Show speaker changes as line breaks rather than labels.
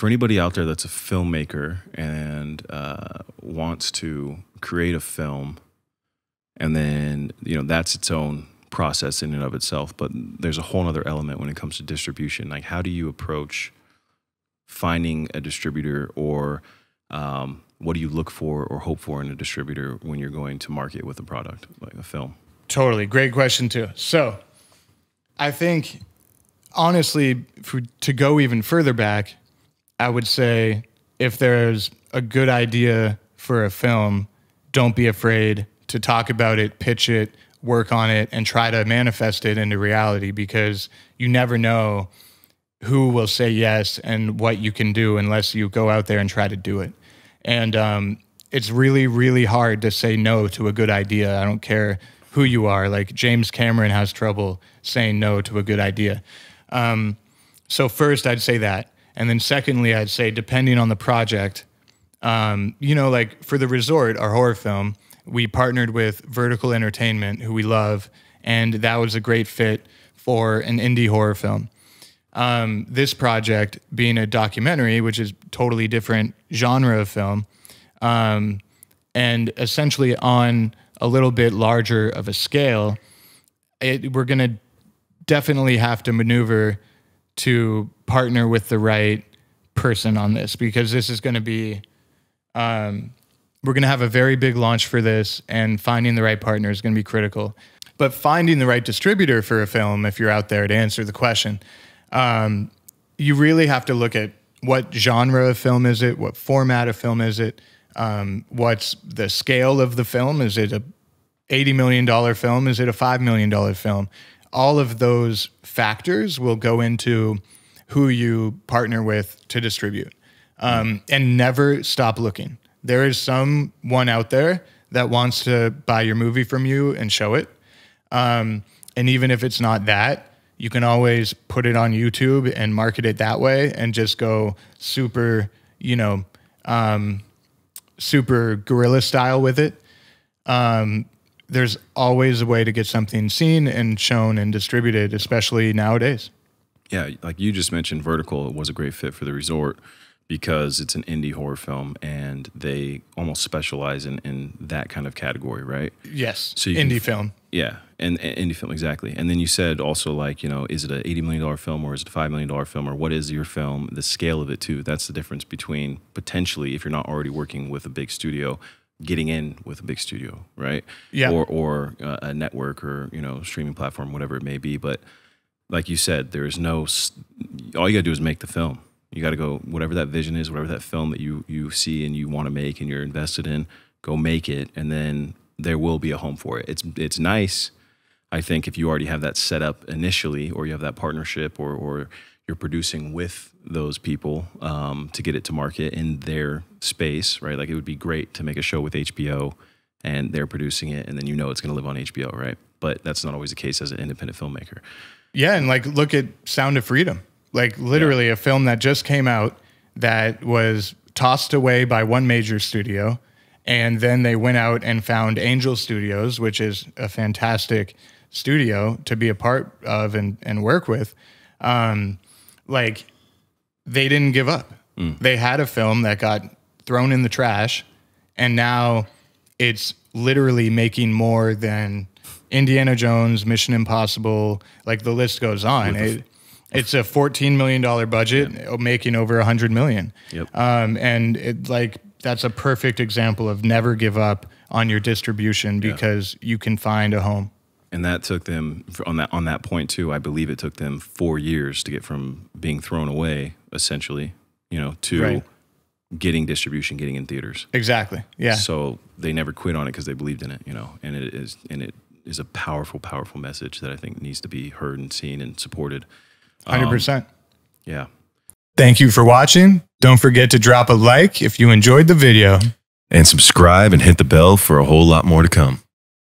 for anybody out there that's a filmmaker and wants to create a film, and then, you know, that's its own process in and of itself, but there's a whole other element when it comes to distribution. Like, how do you approach finding a distributor, or what do you look for or hope for in a distributor when you're going to market with a product like a film?
Totally. Great question too. So I think, honestly, to go even further back, I would say if there's a good idea for a film, don't be afraid to talk about it, pitch it, work on it, and try to manifest it into reality, because you never know who will say yes and what you can do unless you go out there and try to do it. And it's really, really hard to say no to a good idea. I don't care who you are. Like, James Cameron has trouble saying no to a good idea. So first, I'd say that. And then secondly, I'd say, depending on the project, you know, like for The Resort, our horror film, we partnered with Vertical Entertainment, who we love, and that was a great fit for an indie horror film. This project being a documentary, which is totally different genre of film, and essentially on a little bit larger of a scale, we're going to definitely have to maneuver to partner with the right person on this, because this is going to be, we're going to have a very big launch for this, and finding the right partner is going to be critical. But finding the right distributor for a film, if you're out there, to answer the question, you really have to look at what genre of film is it, what format of film is it, what's the scale of the film. Is it a $80 million film? Is it a $5 million film? All of those factors will go into who you partner with to distribute. And never stop looking. There is someone out there that wants to buy your movie from you and show it. And even if it's not that, you can always put it on YouTube and market it that way, and just go super, you know, super guerrilla style with it. There's always a way to get something seen and shown and distributed, especially nowadays.
Yeah, like you just mentioned, Vertical was a great fit for The Resort because it's an indie horror film, and they almost specialize in that kind of category, right?
Yes,
so
indie film.
Yeah, and indie film, exactly. And then you said also, like, you know, is it an $80 million film, or is it a $5 million film, or what is your film? The scale of it too. That's the difference between, potentially, if you're not already working with a big studio, getting in with a big studio, right?
Yeah.
Or a network, or, you know, streaming platform, whatever it may be. But like you said, there's no, all you gotta do is make the film. You gotta go, whatever that vision is, whatever that film that you see and you want to make and you're invested in, go make it, and then there will be a home for it. It's nice, I think, if you already have that set up initially, or you have that partnership, or you're producing with those people to get it to market in their space, right? Like, it would be great to make a show with HBO and they're producing it, and then you know it's going to live on HBO, right? But that's not always the case as an independent filmmaker.
Yeah, and like, look at Sound of Freedom. Like, literally a film that just came out that was tossed away by one major studio, and then they went out and found Angel Studios, which is a fantastic studio to be a part of and work with. Like, they didn't give up. They had a film that got thrown in the trash, and now it's literally making more than Indiana Jones, Mission Impossible, like, the list goes on. It's a $14 million budget, making over $100 million.
Yep.
And it, like, that's a perfect example of never give up on your distribution, because you can find a home.
And that took them, on that point too, I believe it took them 4 years to get from being thrown away, essentially, you know, to getting distribution, getting in theaters.
Exactly. Yeah.
So they never quit on it because they believed in it, you know, and it is a powerful, powerful message that I think needs to be heard and seen and supported.
100%.
Yeah.
Thank you for watching. Don't forget to drop a like if you enjoyed the video.
And subscribe and hit the bell for a whole lot more to come.